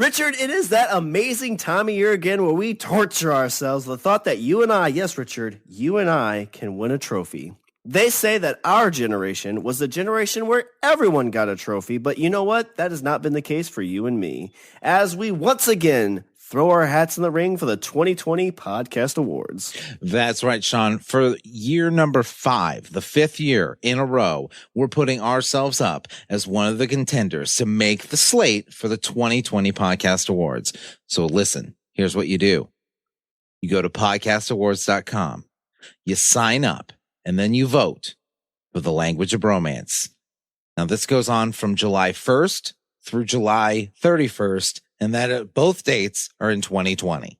Richard, it is that amazing time of year again where we torture ourselves with the thought that you and I, yes, Richard, you and I can win a trophy. They say that our generation was the generation where everyone got a trophy, but you know what? That has not been the case for you and me, as we once again throw our hats in the ring for the 2020 Podcast Awards. That's right, Shawn. For year number 5, the 5th year in a row, we're putting ourselves up as one of the contenders to make the slate for the 2020 Podcast Awards. So listen, here's what you do. You go to podcastawards.com, you sign up, and then you vote for the language of bromance. Now, this goes on from July 1st through July 31st, and that both dates are in 2020.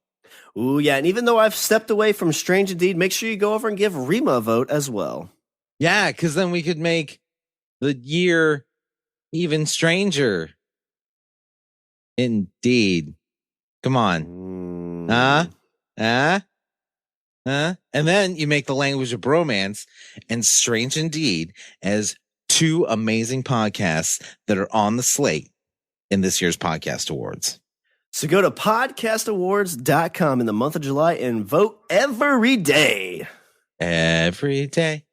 Ooh, yeah. And even though I've stepped away from Strange Indeed, make sure you go over and give Rima a vote as well. Yeah, because then we could make the year even stranger. Indeed. Come on. And then you make the language of bromance and Strange Indeed as 2 amazing podcasts that are on the slate in this year's Podcast Awards. So go to podcastawards.com in the month of July and vote every day. Every day,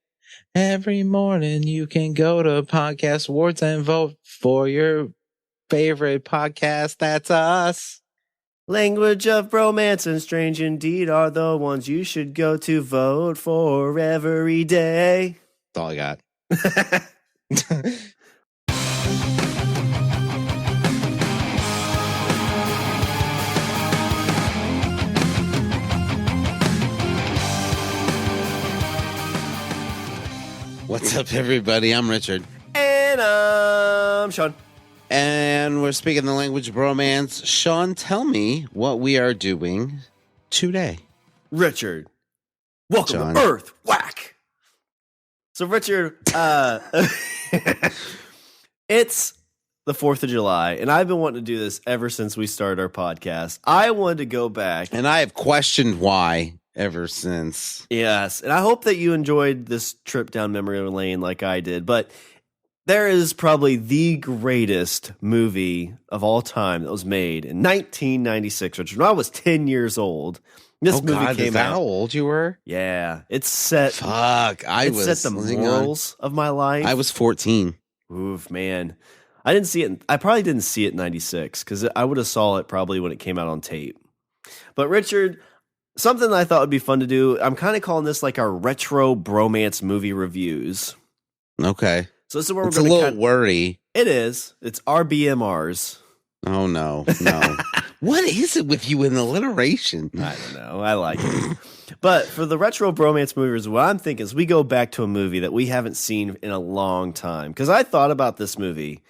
every morning, you can go to Podcast Awards and vote for your favorite podcast. That's us. Language of Bromance and Strange Indeed are the ones you should go to vote for every day. That's all I got. What's up, everybody? I'm Richard. And I'm Shawn. And we're speaking the language of bromance. Shawn, tell me what we are doing today. Richard, welcome John. to Earth. Whack. So, Richard, it's the 4th of July, and I've been wanting to do this ever since we started our podcast. I wanted to go back. And I have questioned why ever since. Yes, and I hope that you enjoyed this trip down memory lane like I did, but there is probably the greatest movie of all time that was made in 1996, Richard. When I was 10 years old, this movie came is that out. How old you were? Yeah, it's set. Fuck, It set the morals of my life. I was 14. Oof, man. I didn't see it. I probably didn't see it in 96 because I would have saw it probably when it came out on tape. But Richard, something that I thought would be fun to do, I'm kind of calling this like our Retro Bromance Movie reviews. Okay. So this is where we're It's a going to little worry. It is. It's RBMRs. Oh, no. What is it with you in alliteration? I don't know. I like it. But for the Retro Bromance movies, what I'm thinking is we go back to a movie that we haven't seen in a long time. Because I thought about this movie,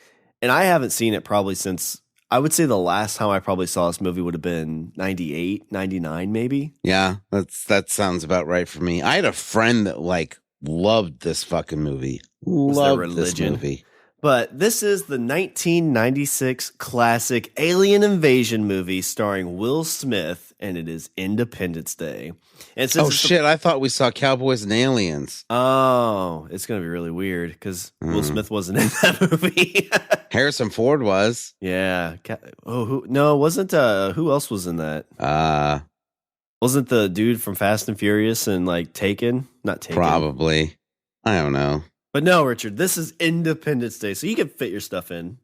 and I haven't seen it probably since, I would say the last time I probably saw this movie would have been 98, 99 maybe. Yeah, that sounds about right for me. I had a friend that loved this fucking movie. Loved this movie. But this is the 1996 classic alien invasion movie starring Will Smith, and it is Independence Day. And since shit, I thought we saw Cowboys and Aliens. Oh, it's going to be really weird because Will Smith wasn't in that movie. Harrison Ford was. Yeah. Wasn't who else was in that? Wasn't the dude from Fast and Furious and Taken? Not Taken. Probably. I don't know. But no, Richard, this is Independence Day, so you can fit your stuff in.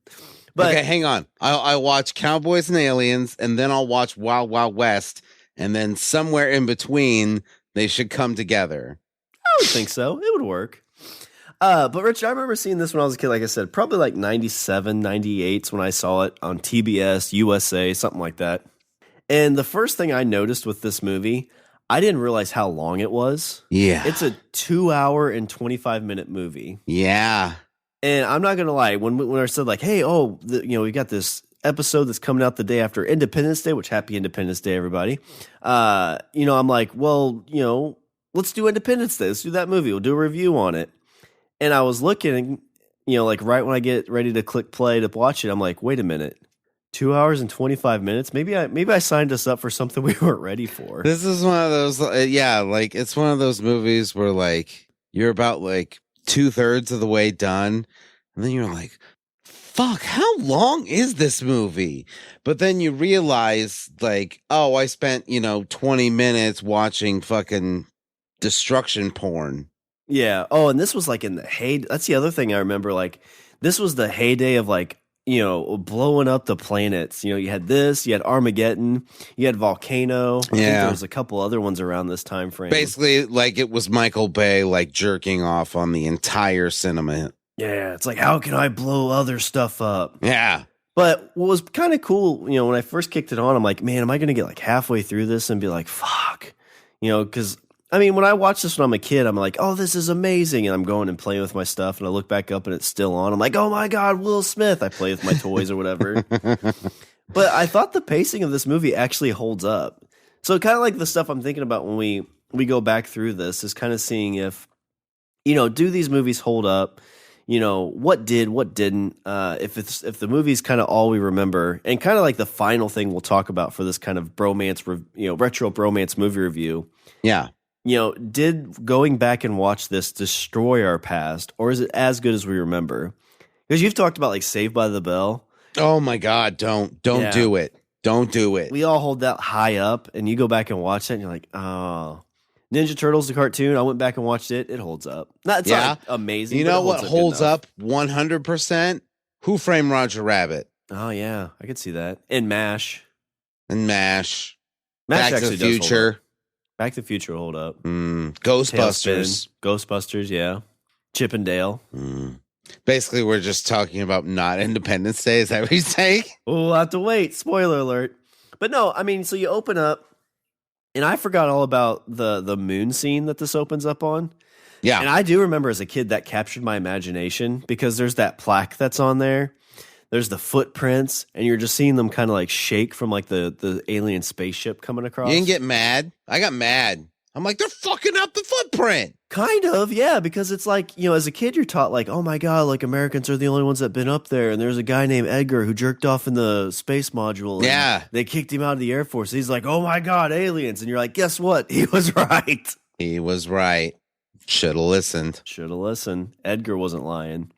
But okay, hang on. I'll watch Cowboys and Aliens, and then I'll watch Wild Wild West, and then somewhere in between, they should come together. I would think so. It would work. But Richard, I remember seeing this when I was a kid, like I said, probably 97, 98 when I saw it on TBS, USA, something like that. And the first thing I noticed with this movie, I didn't realize how long it was. Yeah. It's a 2-hour and 25-minute movie. Yeah. And I'm not going to lie, when I said hey, we got this episode that's coming out the day after Independence Day, which happy Independence Day, everybody. I'm like, well, let's do Independence Day. Let's do that movie. We'll do a review on it. And I was looking, right when I get ready to click play to watch it, I'm like, wait a minute. 2 hours and 25 minutes. Maybe I signed us up for something we weren't ready for. This is one of those, it's one of those movies where you're about 2/3 of the way done, and then you're like, fuck, how long is this movie? But then you realize, like, oh, I spent, 20 minutes watching fucking destruction porn. Yeah. Oh, and this was like in the heyday. That's the other thing I remember. Like, this was the heyday of like, blowing up the planets. You had this, you had Armageddon, you had Volcano. I think there was a couple other ones around this time frame. Basically, like, it was Michael Bay, like, jerking off on the entire cinema. Yeah. It's like, how can I blow other stuff up? Yeah. But what was kind of cool, when I first kicked it on, I'm like, man, am I going to get like halfway through this and be like, fuck? Because I mean, when I watch this when I'm a kid, I'm like, oh, this is amazing. And I'm going and playing with my stuff. And I look back up and it's still on. I'm like, oh my God, Will Smith. I play with my toys or whatever. But I thought the pacing of this movie actually holds up. So kind of like the stuff I'm thinking about when we go back through this is kind of seeing if, do these movies hold up? What did, what didn't? If the movie's kind of all we remember, and kind of like the final thing we'll talk about for this kind of bromance, retro bromance movie review. Yeah. Did going back and watch this destroy our past, or is it as good as we remember? Because you've talked about like Saved by the Bell. Oh my God, don't do it. Don't do it. We all hold that high up, and you go back and watch it, and you're like, oh. Ninja Turtles, the cartoon, I went back and watched it. It holds up. It's not amazing. You know what holds up 100%? Who Framed Roger Rabbit? Oh, yeah. I could see that. And MASH. MASH Back to the Future. Back to the Future hold up. Ghostbusters. Ghostbusters, yeah. Chip and Dale. Basically, we're just talking about not Independence Day. Is that what you're saying? We'll have to wait. Spoiler alert. But no, I mean, so you open up, and I forgot all about the moon scene that this opens up on. Yeah. And I do remember as a kid that captured my imagination because there's that plaque that's on there. There's the footprints, and you're just seeing them kind of like shake from like the alien spaceship coming across. You didn't get mad? I got mad. I'm like, they're fucking up the footprint. Kind of, yeah, because it's like, as a kid, you're taught like, oh my God, like Americans are the only ones that have been up there. And there's a guy named Edgar who jerked off in the space module. Yeah. They kicked him out of the Air Force. He's like, oh my God, aliens. And you're like, guess what? He was right. He was right. Should have listened. Edgar wasn't lying.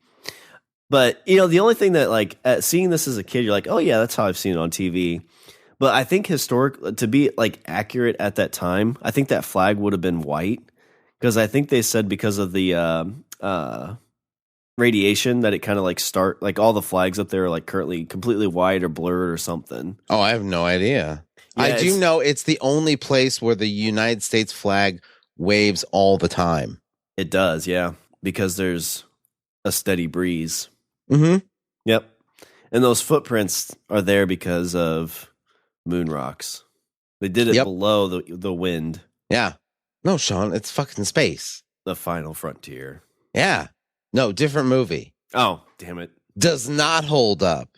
But, the only thing that like seeing this as a kid, you're like, oh yeah, that's how I've seen it on TV. But I think to be like accurate at that time, I think that flag would have been white. Because I think they said because of the radiation that it kind of like all the flags up there are like currently completely white or blurred or something. Oh, I have no idea. Yeah, I do know it's the only place where the United States flag waves all the time. It does, yeah, because there's a steady breeze. Mm-hmm. Yep. And those footprints are there because of moon rocks. They did it below the wind. Yeah. No, Shawn, it's fucking space. The Final Frontier. Yeah. No, different movie. Oh, damn it. Does not hold up.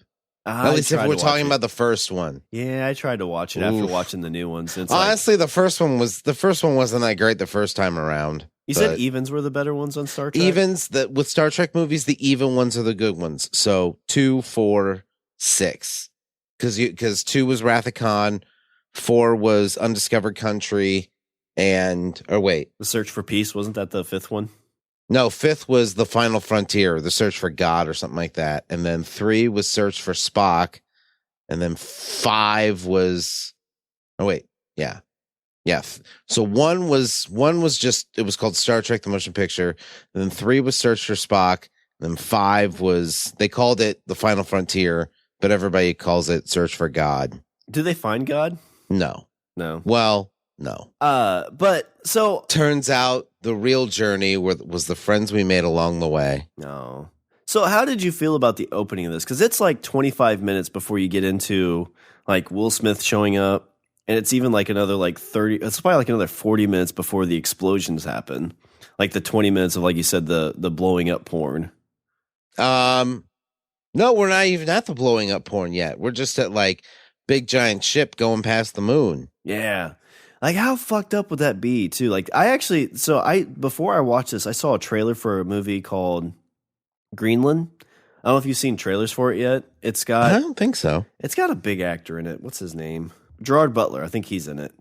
At least if we're talking about the first one. Yeah, I tried to watch it after watching the new ones. Honestly, the first one wasn't that great the first time around. You said evens were the better ones on Star Trek? Evens, with Star Trek movies, the even ones are the good ones. So 2, 4, 6. Because 2 was Wrath of Khan, 4 was Undiscovered Country, The Search for Peace, wasn't that the 5th one? No, 5th was The Final Frontier, The Search for God or something like that. And then 3 was Search for Spock. And then 5 was Yeah. So one was just, it was called Star Trek The Motion Picture. And then 3 was Search for Spock. And then 5 was, they called it The Final Frontier, but everybody calls it Search for God. Do they find God? No. Well, no. But so turns out the real journey was the friends we made along the way. No. So how did you feel about the opening of this? Because it's like 25 minutes before you get into like Will Smith showing up. And it's even like another like 30, it's probably like another 40 minutes before the explosions happen. Like the 20 minutes of, like you said, the blowing up porn. No, we're not even at the blowing up porn yet. We're just at like big giant ship going past the moon. Yeah. Like how fucked up would that be too? Like before I watched this, I saw a trailer for a movie called Greenland. I don't know if you've seen trailers for it yet. I don't think so. It's got a big actor in it. What's his name? Gerard Butler. I think he's in it.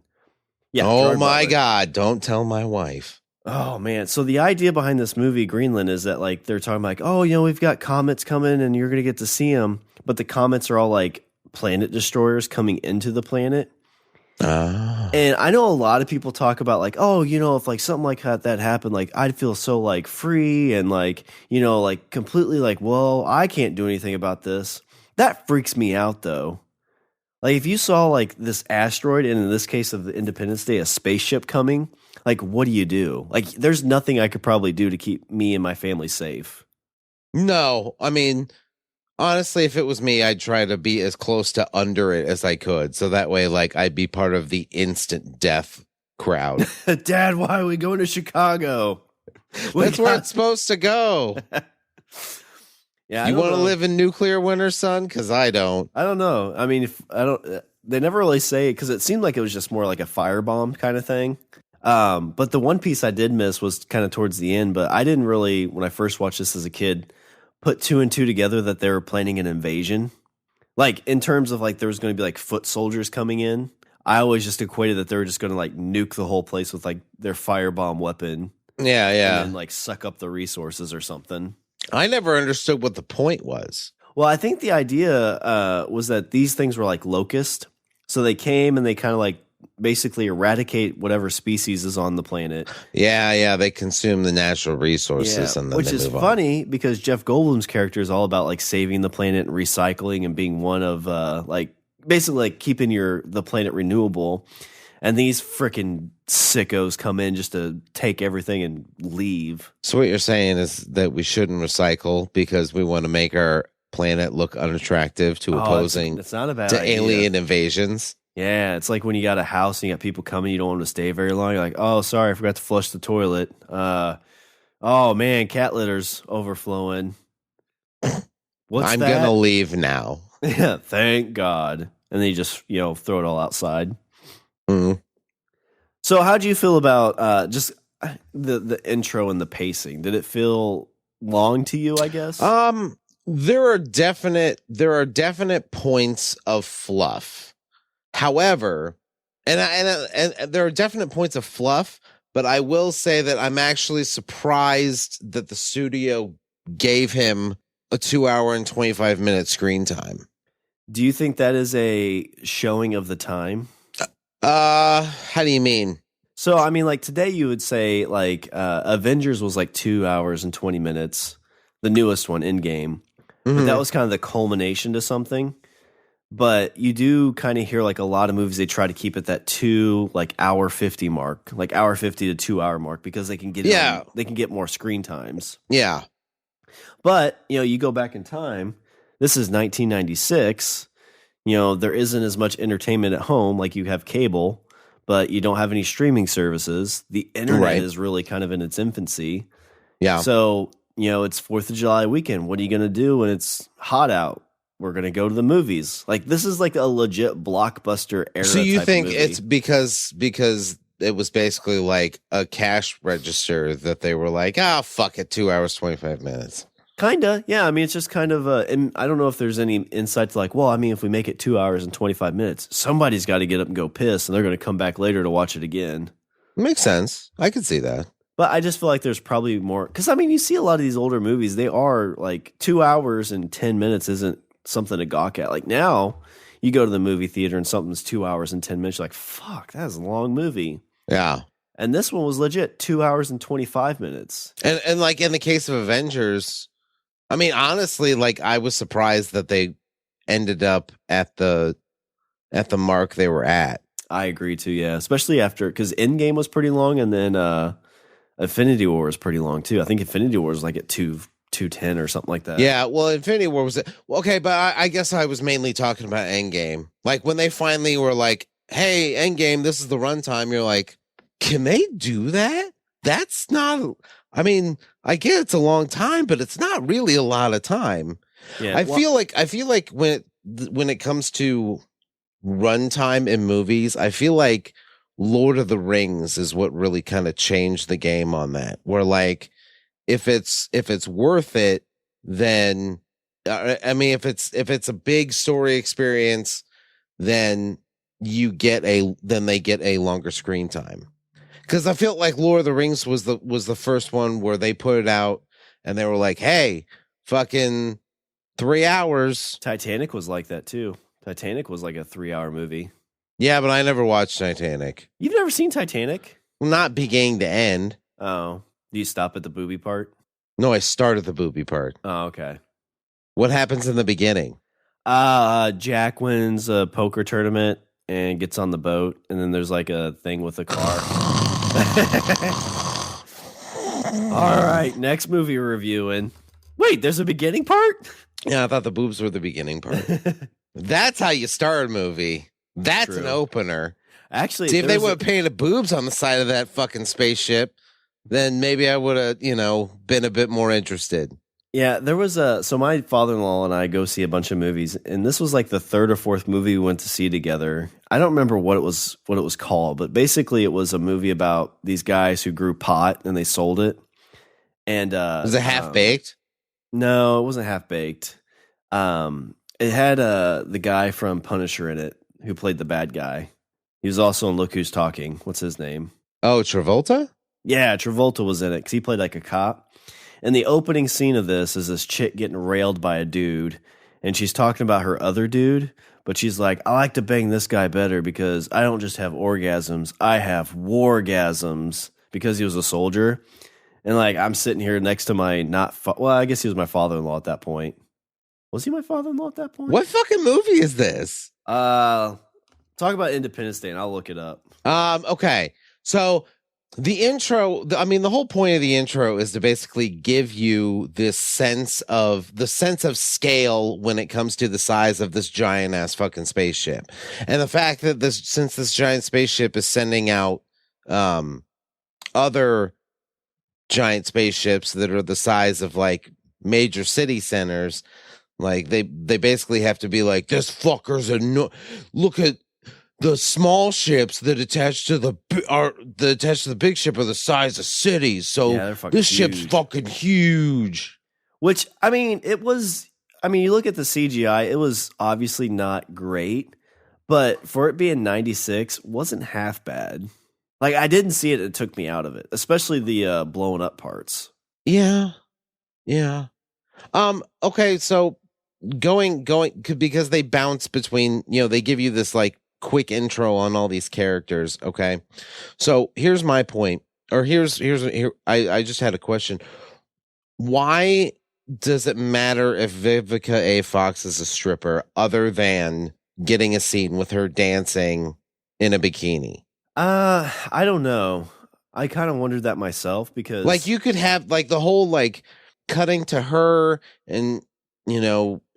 Yeah. Oh my God. Don't tell my wife. Oh man. So the idea behind this movie, Greenland, is that like they're talking like, oh, we've got comets coming and you're going to get to see them. But the comets are all like planet destroyers coming into the planet. And I know a lot of people talk about like, oh, if like something like that happened, like I'd feel so like free and like, like completely like, well, I can't do anything about this. That freaks me out though. Like if you saw like this asteroid, and in this case of the Independence Day, a spaceship coming, like what do you do? Like there's nothing I could probably do to keep me and my family safe. No, I mean, honestly, if it was me, I'd try to be as close to under it as I could. So that way, like, I'd be part of the instant death crowd. Dad, why are we going to Chicago? That's where it's supposed to go. Yeah, you want to live in nuclear winter, son? Because I don't. I don't know. I mean, they never really say it because it seemed like it was just more like a firebomb kind of thing. But the one piece I did miss was kind of towards the end. But I didn't really, when I first watched this as a kid, put two and two together that they were planning an invasion. Like in terms of like there was going to be like foot soldiers coming in. I always just equated that they were just going to like nuke the whole place with like their firebomb weapon. Yeah, yeah. And then like suck up the resources or something. I never understood what the point was. Well, I think the idea was that these things were like locusts. So they came and they kind of like basically eradicate whatever species is on the planet. Yeah, they consume the natural resources, and then which is funny because Jeff Goldblum's character is all about like saving the planet and recycling and being one of like basically like keeping the planet renewable. And these freaking sickos come in just to take everything and leave. So what you're saying is that we shouldn't recycle because we want to make our planet look unattractive to opposing it's not a bad to idea. Alien invasions. Yeah, it's like when you got a house and you got people coming, you don't want them to stay very long. You're like, oh, sorry, I forgot to flush the toilet. Oh man, cat litter's overflowing. What's I'm that? gonna leave now. Yeah, thank God. And then you just throw it all outside. Mm-hmm. So how do you feel about just the intro and the pacing? Did it feel long to you, I guess? There are definite points of fluff. However, and there are definite points of fluff, but I will say that I'm actually surprised that the studio gave him a 2 hour and 25-minute screen time. Do you think that is a showing of the time? How do you mean? So, I mean, like today you would say like Avengers was like 2 hours and 20 minutes, the newest one, Endgame. But that was kind of the culmination to something. But you do kind of hear like a lot of movies, they try to keep it that 2 like hour 50 mark, like hour 50 to 2 hour mark because they can get they can get more screen times. Yeah. But, you go back in time, this is 1996. There isn't as much entertainment at home, like you have cable, but you don't have any streaming services. The internet is really kind of in its infancy. Yeah. So, it's 4th of July weekend. What are you going to do when it's hot out? We're going to go to the movies. Like this is like a legit blockbuster era. So you think movie. it's because it was basically like a cash register that they were like, fuck it, 2 hours, 25 minutes. Kinda, yeah. I mean, it's just kind of and I don't know if there's any insight to like, well, I mean, if we make it 2 hours and 25 minutes, somebody's got to get up and go piss, and they're going to come back later to watch it again. Makes sense. I could see that. But I just feel like there's probably more, because I mean, you see a lot of these older movies, they are like 2 hours and 10 minutes isn't something to gawk at. Like now, you go to the movie theater and something's 2 hours and 10 minutes, you're like, fuck, that is a long movie. Yeah. And this one was legit 2 hours and 25 minutes. And like in the case of Avengers, I mean, honestly, like I was surprised that they ended up at the mark they were at. I agree too, yeah. Especially after, because Endgame was pretty long, and then Infinity War was pretty long too. I think Infinity War was like at 2:10 or something like that. Yeah, well, Infinity War was okay, but I guess I was mainly talking about Endgame. Like when they finally were like, "Hey, Endgame, this is the runtime." You're like, "Can they do that? That's not." I mean, I get it's a long time, but it's not really a lot of time. Yeah, I feel like when it comes to runtime in movies, I feel like Lord of the Rings is what really kind of changed the game on that. Where like, if it's worth it, then I mean, if it's a big story experience, then they get a longer screen time. Because I felt like Lord of the Rings was the first one where they put it out and they were like, hey, fucking 3 hours. Titanic was like that too. Titanic was like a 3-hour movie. Yeah, but I never watched Titanic. You've never seen Titanic? Not beginning to end. Oh. Do you stop at the booby part? No, I started the booby part. Oh, okay. What happens in the beginning? Jack wins a poker tournament and gets on the boat, and then there's like a thing with a car. All right, next movie we're reviewing. Wait, there's a beginning part? Yeah, I thought the boobs were the beginning part. That's how you start a movie. That's True. An opener. Actually, see, if they would have painted boobs on the side of that fucking spaceship, then maybe I would have, been a bit more interested. Yeah, there was so my father-in-law and I go see a bunch of movies, and this was like the third or fourth movie we went to see together. I don't remember what it was called, but basically it was a movie about these guys who grew pot and they sold it. And was it Half-Baked? No, it wasn't Half-Baked. It had the guy from Punisher in it who played the bad guy. He was also in Look Who's Talking. What's his name? Oh, Travolta? Yeah, Travolta was in it because he played like a cop. And the opening scene of this is this chick getting railed by a dude, and she's talking about her other dude, but she's like, I like to bang this guy better because I don't just have orgasms, I have wargasms, because he was a soldier. And like, I'm sitting here next to my I guess he was my father-in-law at that point. Was he my father-in-law at that point? What fucking movie is this? Talk about Independence Day, and I'll look it up. Okay. So the intro, the whole point of the intro is to basically give you this sense of scale when it comes to the size of this giant ass fucking spaceship. And the fact that since this giant spaceship is sending out other giant spaceships that are the size of like major city centers, like they basically have to be like, this fucker's look at the small ships that attach to the big ship are the size of cities. So yeah, this huge. ship's fucking huge. Which, you look at the CGI, it was obviously not great, but for it being 96, wasn't half bad. Like, I didn't see it, it took me out of it, especially the blowing up parts. Yeah. Yeah. Okay, so going because they bounce between, they give you this like quick intro on all these characters. Okay, so here's my point, or here I just had a question. Why does it matter if Vivica A. Fox is a stripper other than getting a scene with her dancing in a bikini? I don't know. I kind of wondered that myself, because like you could have like the whole like cutting to her and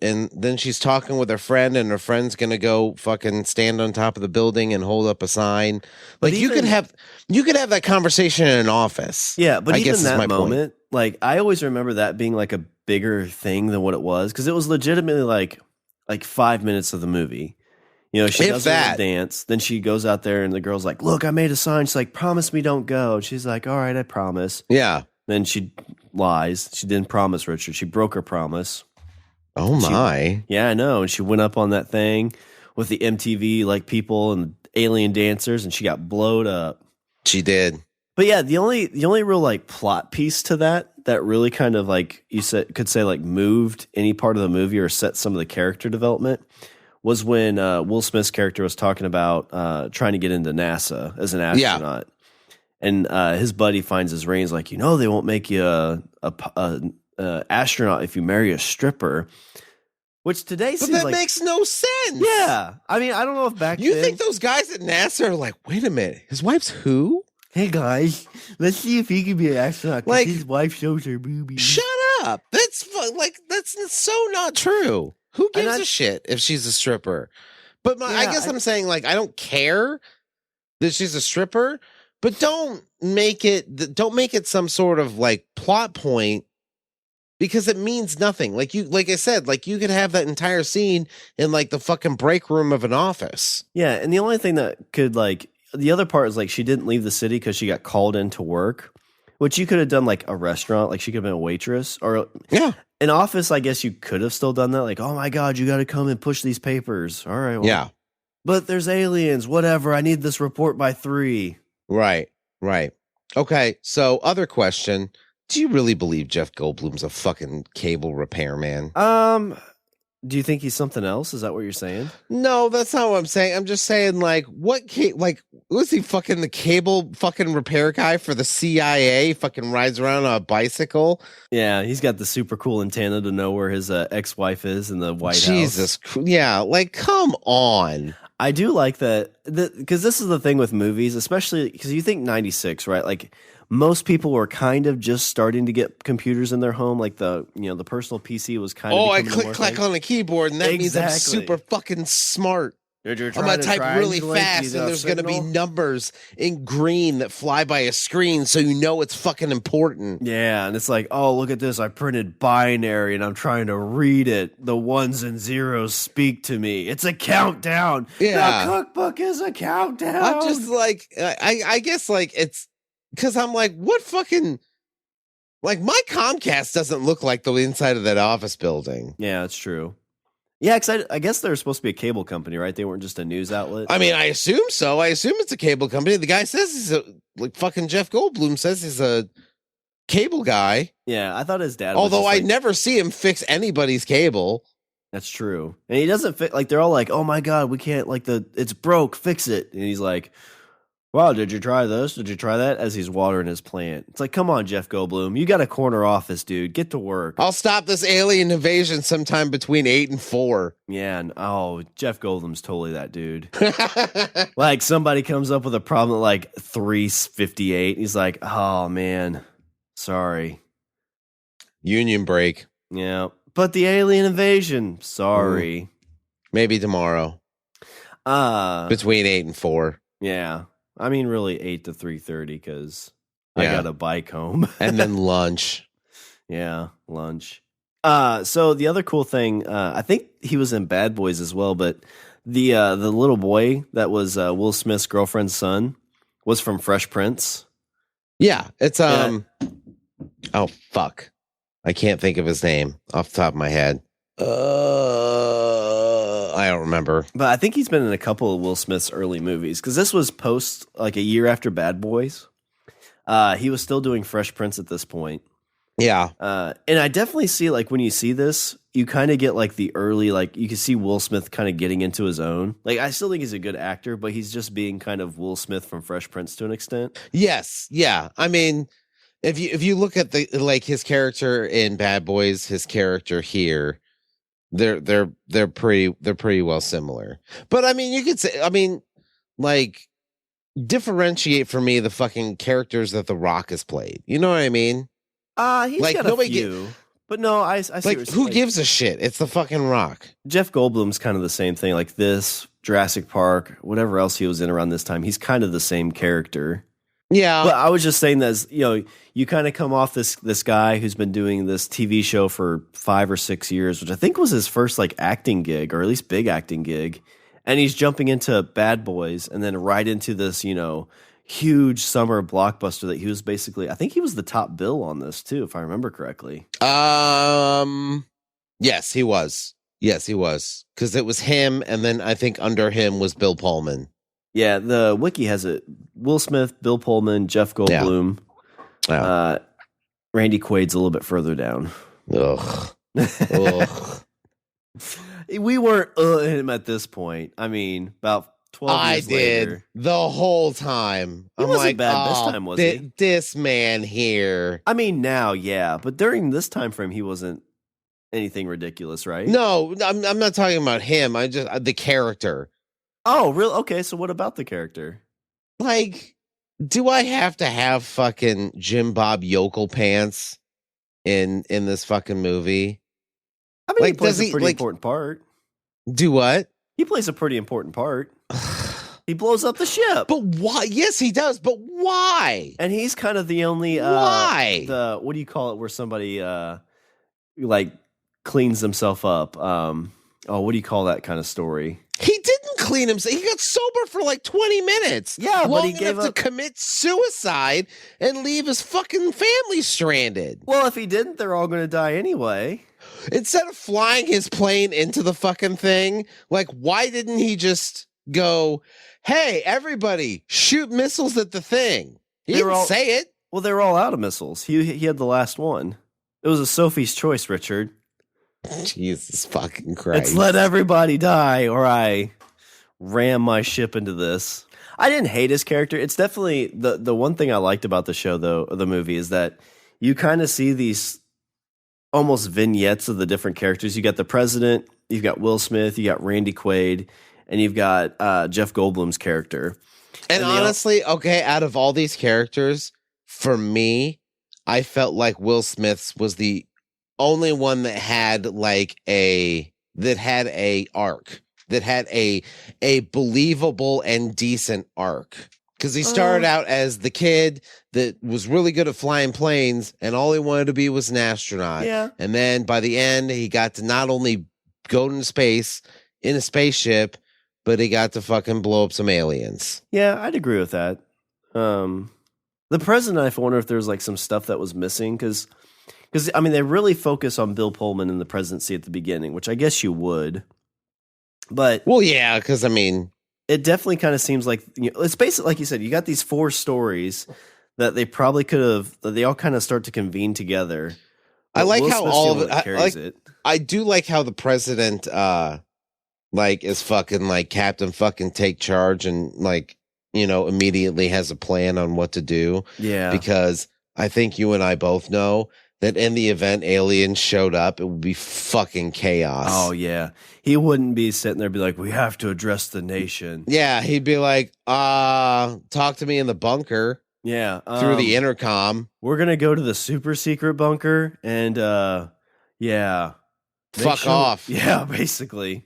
and then she's talking with her friend, and her friend's gonna go fucking stand on top of the building and hold up a sign. Like you could have that conversation in an office. Yeah, but I even guess that is my moment, point. Like, I always remember that being like a bigger thing than what it was, because it was legitimately like 5 minutes of the movie. She does that dance, then she goes out there, and the girl's like, "Look, I made a sign." She's like, "Promise me don't go." And she's like, "All right, I promise." Yeah. Then she lies. She didn't promise Richard. She broke her promise. Oh my. Yeah, I know. And she went up on that thing with the MTV like people and alien dancers, and she got blowed up. She did. But yeah, the only real like plot piece to that really kind of like could say like moved any part of the movie or set some of the character development was when Will Smith's character was talking about trying to get into NASA as an astronaut. Yeah. And his buddy finds his ring. He's like, they won't make you a astronaut if you marry a stripper. Which today seems like... But that makes no sense. Yeah. I don't know if back then... You think those guys at NASA are like, wait a minute, his wife's who? Hey guys, let's see if he can be an astronaut, because his wife shows her boobies. Shut up. That's so not true. Who gives a shit if she's a stripper? But I guess I'm saying, like, I don't care that she's a stripper, but don't make it some sort of like plot point, because it means nothing. Like I said, like you could have that entire scene in like the fucking break room of an office. Yeah, and the only thing that could like the other part is like she didn't leave the city because she got called in to work, which you could have done like a restaurant, like she could have been a waitress, or an office. I guess you could have still done that. Like, oh my God, you got to come and push these papers. All right, well, yeah, but there's aliens. Whatever. I need this report by 3. Right. Right. Okay. So, other question. Do you really believe Jeff Goldblum's a fucking cable repairman? Do you think he's something else? Is that what you're saying? No, that's not what I'm saying. I'm just saying, like, was he fucking the cable fucking repair guy for the CIA? Fucking rides around on a bicycle. Yeah, he's got the super cool antenna to know where his ex-wife is in the White House. Jesus, yeah, like, come on. I do like that, because this is the thing with movies, especially because you think 96, right? Like, most people were kind of just starting to get computers in their home. Like the personal PC was kind of. Oh, I click on the keyboard, and that means I'm super fucking smart. I'm gonna type really fast, and there's gonna be numbers in green that fly by a screen, so you know it's fucking important. Yeah, and it's like, oh, look at this! I printed binary, and I'm trying to read it. The ones and zeros speak to me. It's a countdown. Yeah, the cookbook is a countdown. I'm just like, I guess like it's. Because I'm like, what fucking... Like, my Comcast doesn't look like the inside of that office building. Yeah, it's true. Yeah, because I guess they're supposed to be a cable company, right? They weren't just a news outlet. I mean, I assume so. I assume it's a cable company. The guy says he's a... Like, fucking Jeff Goldblum says he's a cable guy. Yeah, I thought his dad Although I never see him fix anybody's cable. That's true. And he doesn't fit... Like, they're all like, oh my God, we can't... Like, it's broke, fix it. And he's like... Wow, did you try this? Did you try that? As he's watering his plant. It's like, come on, Jeff Goldblum. You got a corner office, dude. Get to work. I'll stop this alien invasion sometime between 8 and 4. Yeah, and Jeff Goldblum's totally that dude. Like, somebody comes up with a problem at like 3:58. He's like, oh, man, sorry. Union break. Yeah, but the alien invasion, sorry. Maybe tomorrow. Between 8 and 4. Yeah. I mean, really 8 to 3:30 because I got a bike home. And then lunch. Yeah, lunch. So the other cool thing, I think he was in Bad Boys as well, but the little boy that was Will Smith's girlfriend's son was from Fresh Prince. Yeah, it's oh fuck. I can't think of his name off the top of my head. I don't remember. But I think he's been in a couple of Will Smith's early movies because this was post like a year after Bad Boys. He was still doing Fresh Prince at this point. Yeah. And I definitely see like when you see this, you kind of get like the early, like you can see Will Smith kind of getting into his own. Like I still think he's a good actor, but he's just being kind of Will Smith from Fresh Prince to an extent. Yes. Yeah. I mean, if you look at the like his character in Bad Boys, his character here, they're pretty well similar. But I mean, you could say, I mean, like differentiate for me the fucking characters that The Rock has played. You know what I mean? He's like, got a few. But no, I see like who gives a shit? It's the fucking Rock. Jeff Goldblum's kind of the same thing. Like this, Jurassic Park, whatever else he was in around this time, he's kind of the same character. Yeah. But I was just saying that, you know, you kind of come off this guy who's been doing this TV show for 5 or 6 years, which I think was his first like acting gig, or at least big acting gig. And he's jumping into Bad Boys and then right into this, you know, huge summer blockbuster that he was basically, I think he was the top bill on this too, if I remember correctly. Yes, he was. Yes, he was. Because it was him, and then I think under him was Bill Pullman. Yeah, the wiki has it. Will Smith, Bill Pullman, Jeff Goldblum. Yeah. Randy Quaid's a little bit further down. Ugh. Ugh. We weren't him at this point. I mean, about 12 years later. The whole time. He wasn't bad this time, was he? This man here. I mean, now, yeah. But during this time frame, he wasn't anything ridiculous, right? No, I'm not talking about him. I just the character. Oh, real? Okay, so what about the character? Like, do I have to have fucking Jim Bob Yokel pants in this fucking movie? I mean, like, he plays a pretty important part. Do what? He plays a pretty important part. He blows up the ship. But why? Yes, he does. But why? And he's kind of the only why? What do you call it? Where somebody like cleans himself up. What do you call that kind of story? He didn't clean himself. He got sober for like 20 minutes. Yeah, but he gave up to commit suicide and leave his fucking family stranded. Well, if he didn't, they're all going to die anyway. Instead of flying his plane into the fucking thing, like, why didn't he just go, hey, everybody, shoot missiles at the thing? He didn't say it. Well, they were all out of missiles. He had the last one. It was a Sophie's choice, Richard. Jesus fucking Christ. It's let everybody die or I ram my ship into this. I didn't hate his character. It's definitely the one thing I liked about the show, though, or the movie, is that you kind of see these almost vignettes of the different characters. You got the president, you've got Will Smith, you got Randy Quaid, and you've got Jeff Goldblum's character. And honestly, okay, out of all these characters, for me, I felt like Will Smith's was the only one that had a arc, that had a believable and decent arc. Because he started out as the kid that was really good at flying planes, and all he wanted to be was an astronaut. Yeah. And then by the end, he got to not only go into space in a spaceship, but he got to fucking blow up some aliens. Yeah, I'd agree with that. The president, I wonder if there's like some stuff that was missing, because I mean, they really focus on Bill Pullman and the presidency at the beginning, which I guess you would. But well, yeah, because I mean, it definitely kind of seems like, you know, it's basically like you said, you got these 4 stories that they probably could have. That they all kind of start to convene together. I like how all of it carries it. I do like how the president, is fucking like Captain fucking take charge and like, you know, immediately has a plan on what to do. Yeah, because I think you and I both know that in the event aliens showed up, it would be fucking chaos. Oh, yeah. He wouldn't be sitting there and be like, we have to address the nation. Yeah, he'd be like, talk to me in the bunker. Yeah. Through the intercom. We're going to go to the super secret bunker and, yeah. Fuck off. Yeah, basically.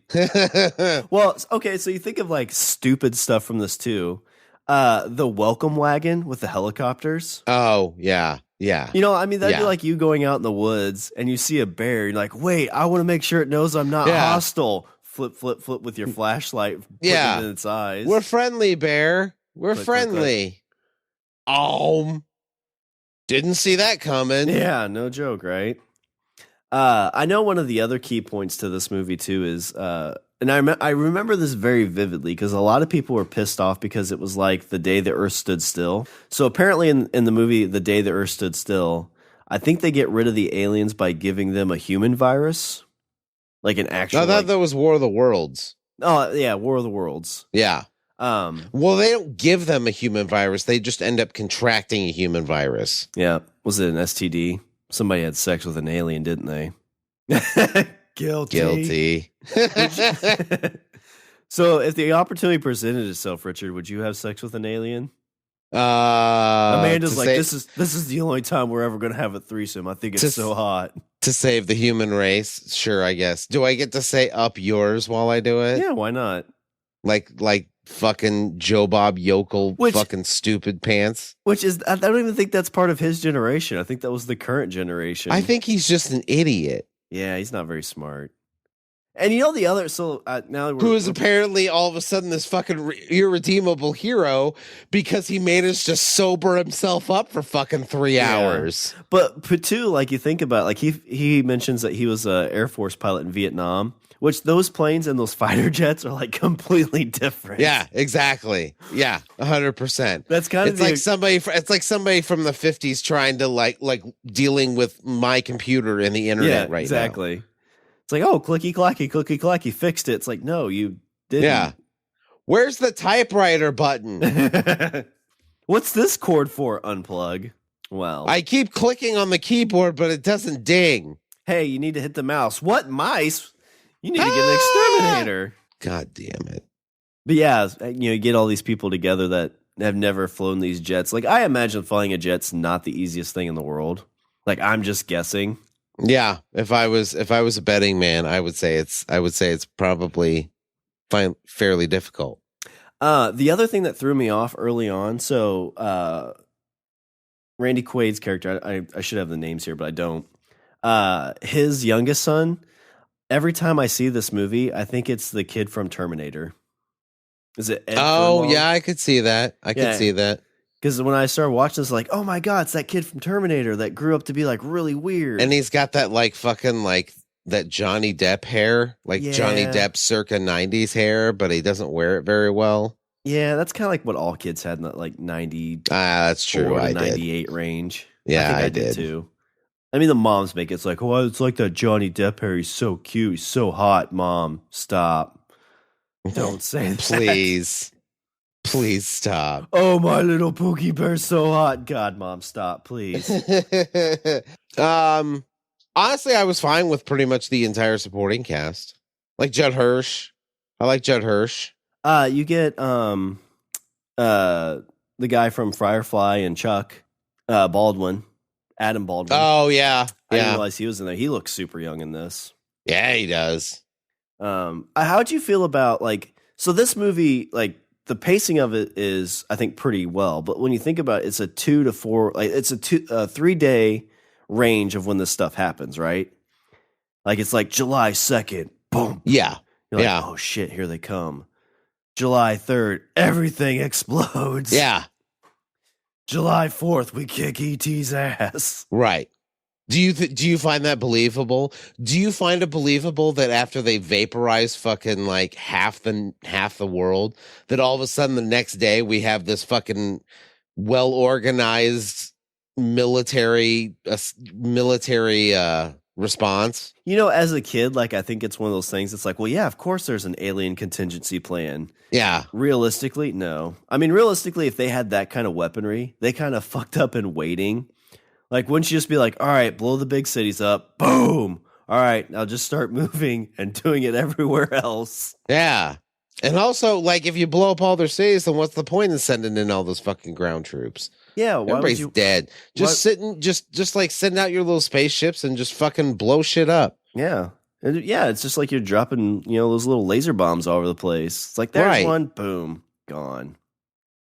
Well, okay, so you think of like stupid stuff from this too. The welcome wagon with the helicopters. Oh, yeah. Yeah. You know, I mean, that'd be like you going out in the woods and you see a bear. You're like, wait, I want to make sure it knows I'm not hostile. Flip with your flashlight. Yeah. Put it in its eyes. We're friendly, bear. We're friendly. Didn't see that coming. Yeah, no joke, right? I know one of the other key points to this movie, too, is, and I remember this very vividly because a lot of people were pissed off because it was like the day the Earth stood still. So apparently in the movie, The Day the Earth Stood Still, I think they get rid of the aliens by giving them a human virus. Like an actual... I thought that was War of the Worlds. Oh, yeah, War of the Worlds. Yeah. Well, they don't give them a human virus. They just end up contracting a human virus. Yeah. Was it an STD? Somebody had sex with an alien, didn't they? Guilty. So if the opportunity presented itself, Richard, would you have sex with an alien? Amanda's like, this is the only time we're ever going to have a threesome. I think it's so hot. To save the human race? Sure, I guess. Do I get to say up yours while I do it? Yeah, why not? Like fucking Joe Bob Yokel, fucking stupid pants. Which is, I don't even think that's part of his generation. I think that was the current generation. I think he's just an idiot. Yeah, he's not very smart. And you know the other, so now who is apparently all of a sudden this fucking irredeemable hero because he managed to sober himself up for fucking 3 hours. But too, like you think about, like he mentions that he was an Air Force pilot in Vietnam, which those planes and those fighter jets are like completely different. Yeah, exactly. Yeah, 100%. That's kind of it's like somebody from the 50s trying to like dealing with my computer and the internet right exactly. now. It's like, oh, clicky clacky, fixed it. It's like, no, you didn't. Yeah. Where's the typewriter button? What's this cord for? Unplug. Well, I keep clicking on the keyboard, but it doesn't ding. Hey, you need to hit the mouse. What mice? You need to get an exterminator. God damn it. But yeah, you get all these people together that have never flown these jets. Like, I imagine flying a jet's not the easiest thing in the world. Like, I'm just guessing. Yeah, if I was a betting man, I would say it's probably fairly difficult. The other thing that threw me off early on, so Randy Quaid's character, I should have the names here, but I don't. His youngest son, every time I see this movie, I think it's the kid from Terminator. Is it Ed Furlong? Yeah, I could see that. I could see that. Because when I started watching this, like, oh my God, it's that kid from Terminator that grew up to be like really weird. And he's got that like fucking like that Johnny Depp hair, like Johnny Depp circa 90s hair, but he doesn't wear it very well. Yeah, that's kind of like what all kids had in that like 90 That's true. I did. 98 range. Yeah, I think I I did did. too. I mean, the moms make it. It's like, oh, it's like that Johnny Depp hair. He's so cute. He's so hot. Mom, stop. Don't say that. Please stop. Oh, my little Pookie Bear's so hot. God, Mom, stop, please. Honestly, I was fine with pretty much the entire supporting cast. Like Judd Hirsch. I like Judd Hirsch. You get the guy from Firefly and Chuck, Baldwin, Adam Baldwin. Oh yeah, I didn't realize he was in there. He looks super young in this. Yeah, he does. How'd you feel about so this movie, like the pacing of it is, I think, pretty well. But when you think about it, it's a 2 to 4, like it's a 3-day range of when this stuff happens, right? Like it's like July 2nd, boom. Yeah. You're like, oh shit, here they come. July 3rd, everything explodes. Yeah. July 4th, we kick E.T.'s ass. Right. Do you find that believable? Do you find it believable that after they vaporize fucking like half the world, that all of a sudden the next day we have this fucking well organized military response? You know, as a kid, like I think it's one of those things. It's like, well, yeah, of course there's an alien contingency plan. Yeah. Realistically, no. I mean, realistically, if they had that kind of weaponry, they kind of fucked up in waiting. Like, wouldn't you just be like, all right, blow the big cities up, boom. All right, now just start moving and doing it everywhere else. Yeah. And also, like, if you blow up all their cities, then what's the point in sending in all those fucking ground troops? Yeah, why everybody's dead. Just send out your little spaceships and just fucking blow shit up. Yeah. Yeah, it's just like you're dropping, those little laser bombs all over the place. It's like, there's one, boom, gone.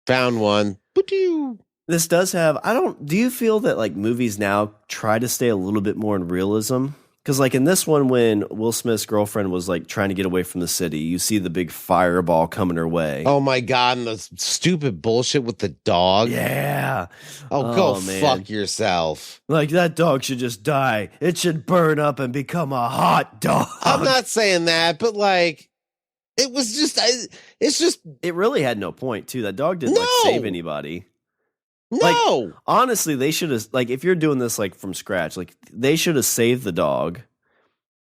Found one. Boo-doo. This does have, do you feel that like movies now try to stay a little bit more in realism? Because like in this one, when Will Smith's girlfriend was like trying to get away from the city, you see the big fireball coming her way. Oh my God, and the stupid bullshit with the dog. Yeah. Oh, go fuck yourself. Like that dog should just die. It should burn up and become a hot dog. I'm not saying that, but like, it was just, it really had no point too. That dog didn't save anybody. No. Like, honestly, they should have, like, if you're doing this, like, from scratch, like, they should have saved the dog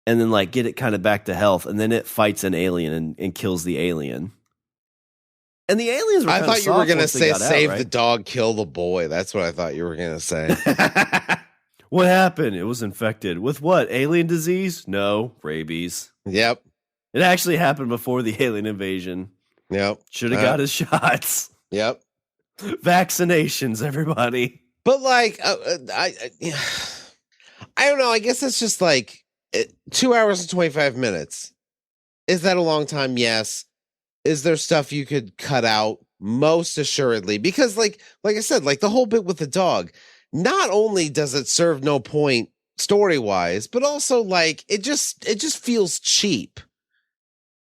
and then, like, get it kind of back to health, and then it fights an alien and kills the alien. And the aliens were I thought you were going to say save right? the dog, kill the boy. That's what I thought you were going to say. What happened? It was infected. With what? Alien disease? No. Rabies. Yep. It actually happened before the alien invasion. Yep. Should have got his shots. Yep. Vaccinations, everybody. But like, I don't know. I guess it's just like 2 hours and 25 minutes. Is that a long time? Yes. Is there stuff you could cut out? Most assuredly, because like I said, like the whole bit with the dog, not only does it serve no point story wise, but also like it just feels cheap.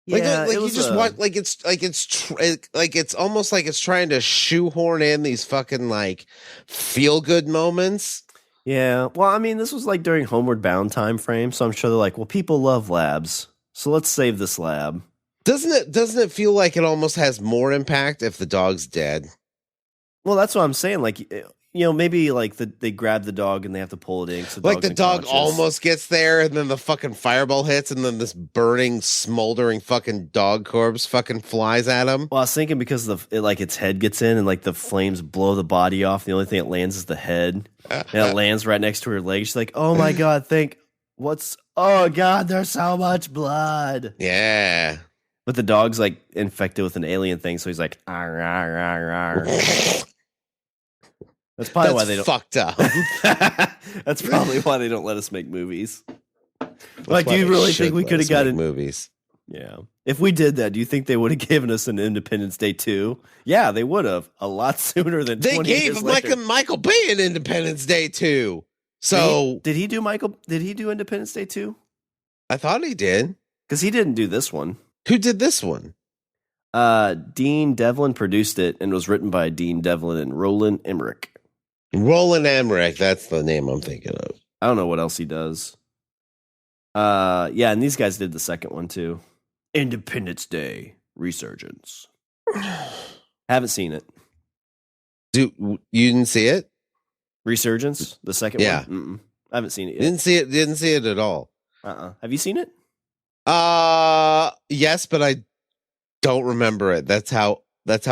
Yeah, you just watch it's almost like it's trying to shoehorn in these fucking like feel good moments. Yeah, well, I mean, this was like during Homeward Bound time frame, so I'm sure they're like, well, people love labs, so let's save this lab. Doesn't it feel like it almost has more impact if the dog's dead? Well, that's what I'm saying. Like, maybe like they grab the dog and they have to pull it in. So like the dog almost gets there, and then the fucking fireball hits, and then this burning, smoldering fucking dog corpse fucking flies at him. Well, I was thinking because its head gets in, and like the flames blow the body off. The only thing that lands is the head, and it lands right next to her leg. She's like, "Oh my god, oh god, there's so much blood." Yeah. But the dog's like infected with an alien thing, so he's like, "Arr, arr, arr, arr." That's probably why they don't. Fucked up. That's probably why they don't let us make movies. Like, do you really think we could have gotten movies? Yeah. If we did that, do you think they would have given us an Independence Day 2? Yeah, they would have a lot sooner than 20 they years gave later. Michael Bay an Independence Day 2. So did he do Independence Day 2? I thought he did. Because he didn't do this one. Who did this one? Dean Devlin produced it and was written by Dean Devlin and Roland Emmerich. Roland Emmerich, that's the name I'm thinking of. I don't know what else he does. Yeah, and these guys did the second one too. Independence Day Resurgence. Haven't seen it. Dude, you didn't see it? Resurgence, the second one? Mm-mm. I haven't seen it yet. Didn't see it at all. Have you seen it? Yes, but I don't remember it. That's how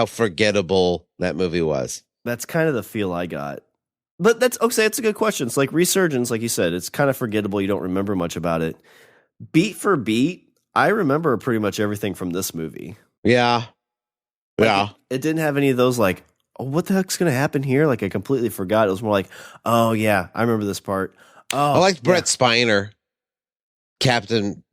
forgettable that movie was. That's kind of the feel I got. But that's okay. It's a good question. It's like Resurgence, like you said, it's kind of forgettable. You don't remember much about it. Beat for beat, I remember pretty much everything from this movie. Yeah. Like it didn't have any of those like, oh, what the heck's going to happen here? Like I completely forgot. It was more like, oh yeah, I remember this part. Oh, I liked Brett Spiner. Captain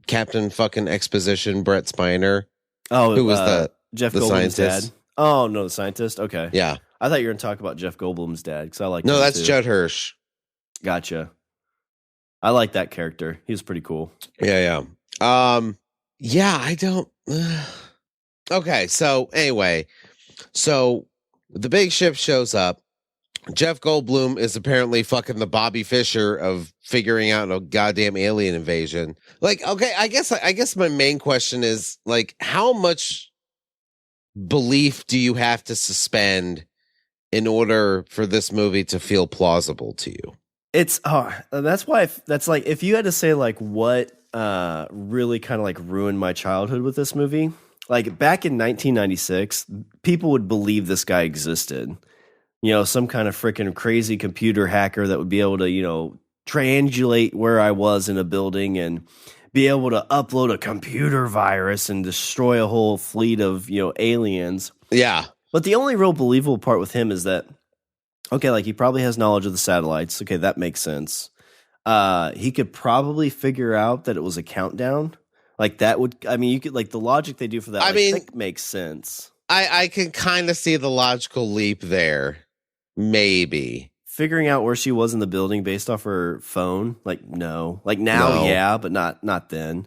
fucking Exposition Brett Spiner. Oh, who was the Jeff the Goldblum's scientist? dad? Oh no, the scientist. Okay, Yeah. I thought you were going to talk about Jeff Goldblum's dad because I like. No, him that's too. Judd Hirsch. Gotcha. I like that character. He was pretty cool. Yeah. Yeah, I don't. Okay, so anyway, so the big ship shows up. Jeff Goldblum is apparently fucking the Bobby Fischer of figuring out a goddamn alien invasion. Like, okay, I guess my main question is like, how much belief do you have to suspend in order for this movie to feel plausible to you? It's that's why that's like if you had to say like what really kind of like ruined my childhood with this movie, like back in 1996, people would believe this guy existed. You know, some kind of freaking crazy computer hacker that would be able to, you know, triangulate where I was in a building and be able to upload a computer virus and destroy a whole fleet of, you know, aliens. Yeah. But the only real believable part with him is that, okay, like he probably has knowledge of the satellites. Okay, that makes sense. He could probably figure out that it was a countdown. Like that would, I mean, you could like the logic they do for that. I think makes sense. I can kind of see the logical leap there. Maybe figuring out where she was in the building based off her phone. Like no, like now, no. Yeah, but not then.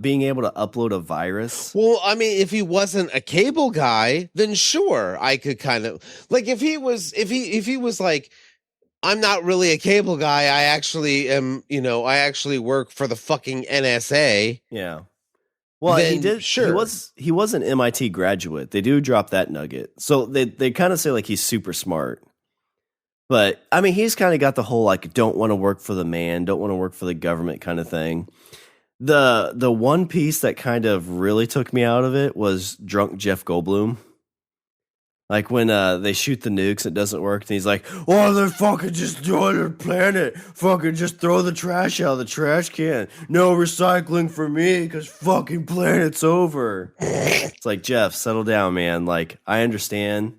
Being able to upload a virus. Well, I mean, if he wasn't a cable guy, then sure, I could kind of like if he was like, I'm not really a cable guy. I actually am, you know, I actually work for the fucking NSA. Yeah. Well, then, he did. Sure. He was an MIT graduate. They do drop that nugget. So they kind of say like he's super smart. But I mean, he's kind of got the whole like don't want to work for the man, don't want to work for the government kind of thing. The one piece that kind of really took me out of it was drunk Jeff Goldblum. Like when they shoot the nukes, it doesn't work, and he's like, "Oh, they're fucking just doing their planet. Fucking just throw the trash out of the trash can. No recycling for me, because fucking planet's over." It's like, Jeff, settle down, man. Like, I understand.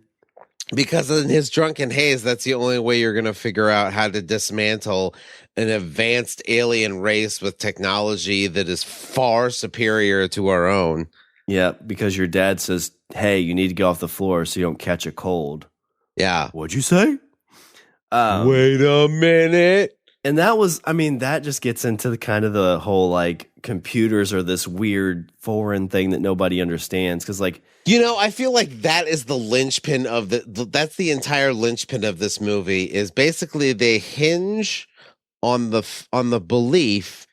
Because in his drunken haze, that's the only way you're going to figure out how to dismantle an advanced alien race with technology that is far superior to our own. Yeah, because your dad says, hey, you need to get off the floor so you don't catch a cold. Yeah. What'd you say? Wait a minute. And that was, I mean, that just gets into the kind of the whole, like, computers are this weird foreign thing that nobody understands. Because, like, you know, I feel like that is the linchpin of that's the entire linchpin of this movie is basically they hinge on the belief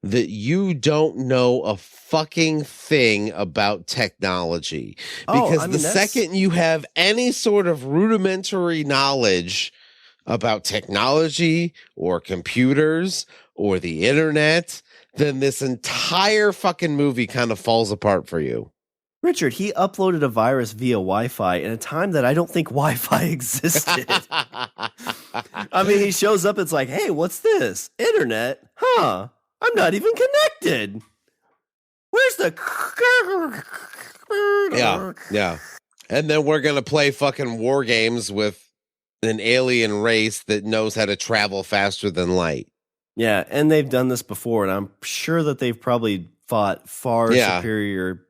that you don't know a fucking thing about technology. Because the second you have any sort of rudimentary knowledge about technology or computers or the internet, then this entire fucking movie kind of falls apart for you. Richard, he uploaded a virus via Wi-Fi in a time that I don't think Wi-Fi existed. I mean, he shows up, it's like, hey, what's this? Internet? Huh? I'm not even connected. Where's the... Yeah. And then we're going to play fucking war games with an alien race that knows how to travel faster than light. Yeah, and they've done this before, and I'm sure that they've probably fought far superior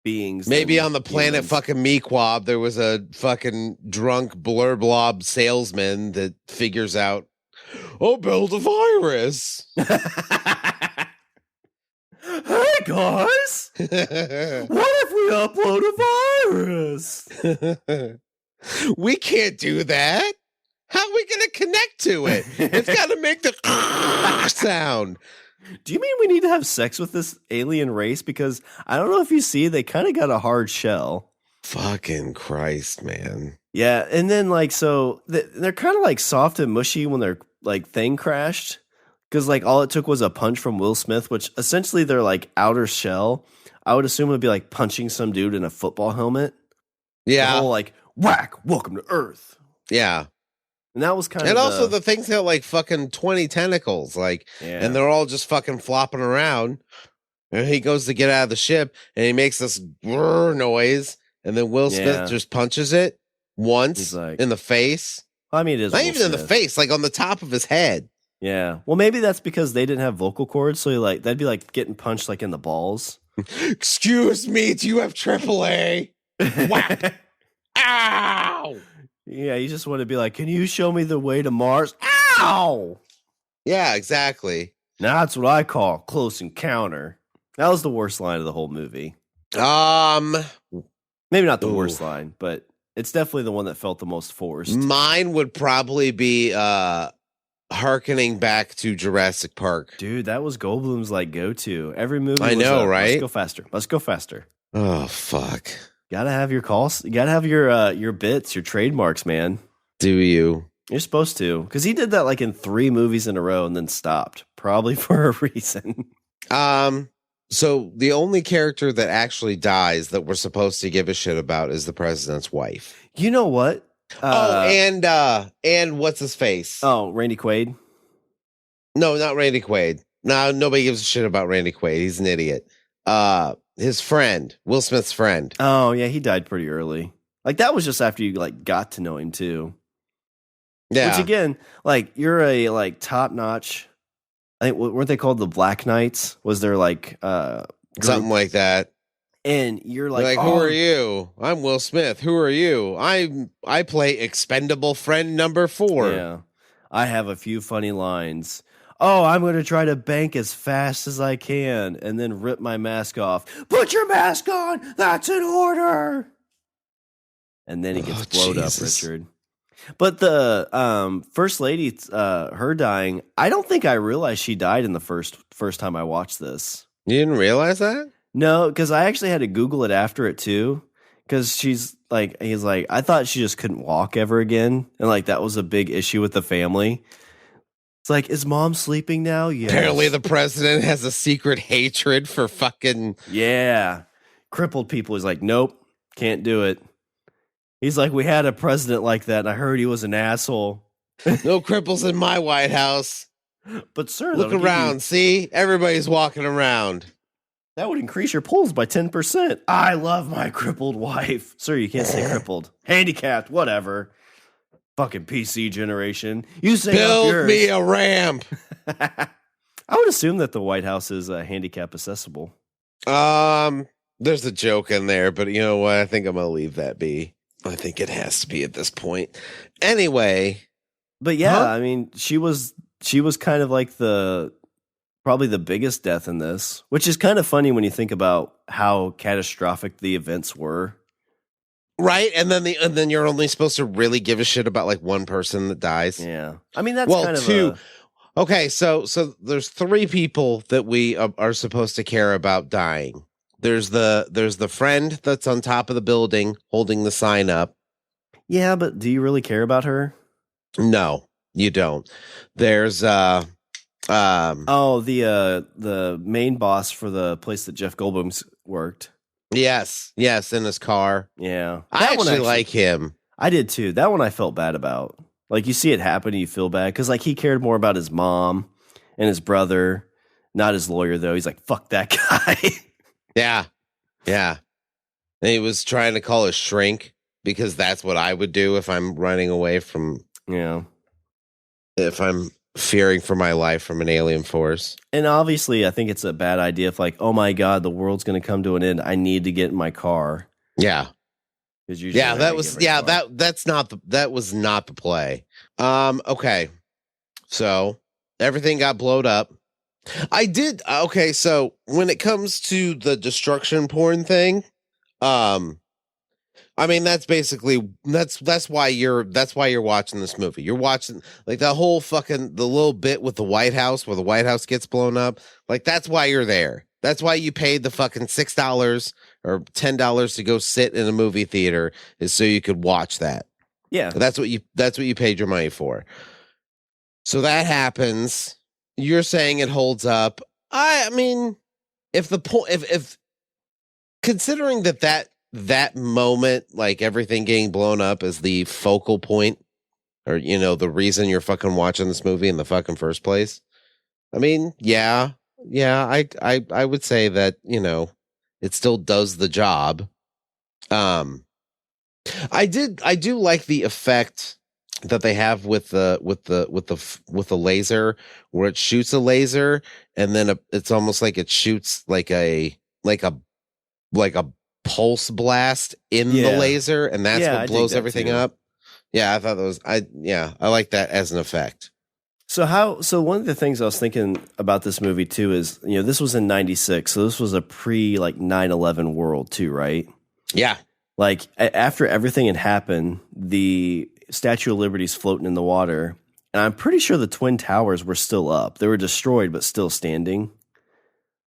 beings. Maybe on the planet fucking Mequab, there was a fucking drunk blurblob salesman that figures out, oh, build a virus. Hey, guys! What if we upload a virus? We can't do that. How are we going to connect to it? It's got to make the sound. Do you mean we need to have sex with this alien race? Because I don't know if you see, they kind of got a hard shell. Fucking Christ, man. Yeah, and then like so they're kind of like soft and mushy when their like thing crashed, because like all it took was a punch from Will Smith, which essentially they're like outer shell. I would assume it would be like punching some dude in a football helmet. Yeah. The whole like whack, welcome to Earth. Yeah. And that was kind of And also the things have like fucking 20 tentacles, like, and they're all just fucking flopping around. And he goes to get out of the ship and he makes this grrr noise. And then Will Smith just punches it once like, in the face. I mean, it is not Will even in the Smith. face, like on the top of his head. Yeah. Well, maybe that's because they didn't have vocal cords. So like that'd be like getting punched like in the balls. Excuse me, do you have AAA? Whack. Ow! Yeah, you just want to be like, can you show me the way to Mars? Ow! Yeah, exactly. Now that's what I call close encounter. That was the worst line of the whole movie. Maybe not the worst line, but it's definitely the one that felt the most forced. Mine would probably be hearkening back to Jurassic Park. Dude, that was Goldblum's like go-to. Every movie I know, right? Let's go faster. Let's go faster. Oh, fuck. Gotta have your calls. You gotta have your bits, your trademarks, man. Do you? You're supposed to. Because he did that like in 3 movies in a row and then stopped. Probably for a reason. So the only character that actually dies that we're supposed to give a shit about is the president's wife. You know what? And what's his face? Oh, Randy Quaid? No, not Randy Quaid. No, nobody gives a shit about Randy Quaid. He's an idiot. His friend, Will Smith's friend. Oh, yeah, he died pretty early. Like that was just after you like got to know him too. Yeah. Which again, like you're a like top notch. I think weren't they called the Black Knights? Was there like something like that? And you're like, who are you? I'm Will Smith. Who are you? I play expendable friend number 4. Yeah. I have a few funny lines. Oh, I'm going to try to bank as fast as I can and then rip my mask off. Put your mask on. That's an order. And then he gets blowed up, Richard. But the first lady, her dying, I don't think I realized she died in the first time I watched this. You didn't realize that? No, because I actually had to Google it after it too. Because he's like, I thought she just couldn't walk ever again, and like that was a big issue with the family. It's like, is mom sleeping now? Yes. Apparently, the president has a secret hatred for fucking crippled people. He's like, nope, can't do it. He's like, we had a president like that, and I heard he was an asshole. No cripples in my White House. But sir, look around. See, everybody's walking around. That would increase your polls by 10%. I love my crippled wife. Sir, you can't say crippled. Handicapped, whatever. Fucking PC generation. You say build me a ramp. I would assume that the White House is handicap accessible. There's a joke in there, but you know what? I think I'm gonna leave that be. I think it has to be at this point. Anyway. But yeah, I mean, she was kind of like probably the biggest death in this, which is kind of funny when you think about how catastrophic the events were. Right, and then you're only supposed to really give a shit about like one person that dies. Yeah, I mean that's kind of 2. Okay, so there's 3 people that we are supposed to care about dying. There's the friend that's on top of the building holding the sign up. Yeah, but do you really care about her? No, you don't. There's the main boss for the place that Jeff Goldblum's worked. Yes, in his car. Yeah. I actually like him. I did too. That one I felt bad about. Like you see it happen and you feel bad because like he cared more about his mom and his brother, not his lawyer though. He's like, fuck that guy. Yeah. And he was trying to call his shrink because that's what I would do if I'm running away from. Yeah. If I'm fearing for my life from an alien force. And obviously, I think it's a bad idea if like, oh my God, the world's going to come to an end. I need to get in my car. Yeah. That was not the play. Okay. So everything got blowed up. Okay. So when it comes to the destruction porn thing, I mean, that's basically that's why you're watching this movie. You're watching like that whole the little bit with the White House where the White House gets blown up. Like that's why you're there. That's why you paid the fucking $6 or $10 to go sit in a movie theater, is so you could watch that. Yeah. That's what you paid your money for. So that happens. You're saying it holds up. I mean, if considering that moment, like everything getting blown up, is the focal point, or the reason you're fucking watching this movie in the fucking first place. I mean, yeah, I would say that it still does the job. I do like the effect that they have with the laser, where it shoots a laser and then it's almost like it shoots like a pulse blast in the laser, and that's what blows everything up. Yeah, I thought that was I like that as an effect. So one of the things I was thinking about this movie too is, this was in 96, so this was a pre 9/11 world too, right? Yeah. Like after everything had happened, the Statue of Liberty's floating in the water, and I'm pretty sure the Twin Towers were still up. They were destroyed, but still standing.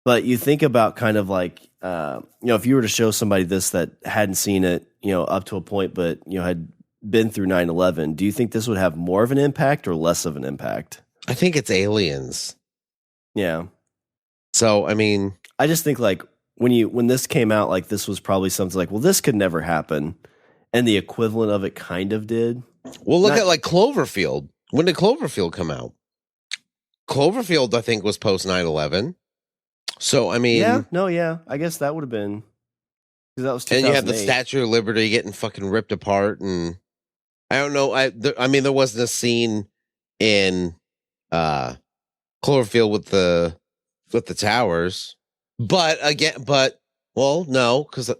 But you think about kind of like, if you were to show somebody this that hadn't seen it, up to a point, but, had been through 9/11, do you think this would have more of an impact or less of an impact? I think it's aliens. Yeah. So, I mean, I just think like when this came out, like this was probably something like, well, this could never happen. And the equivalent of it kind of did. Well, look at like Cloverfield. When did Cloverfield come out? Cloverfield, I think, was post 9/11. So, I mean, I guess that would have been, because that was 2008. And you have the Statue of Liberty getting fucking ripped apart, and I don't know. I mean, there wasn't a scene in Cloverfield with the towers, but no, because it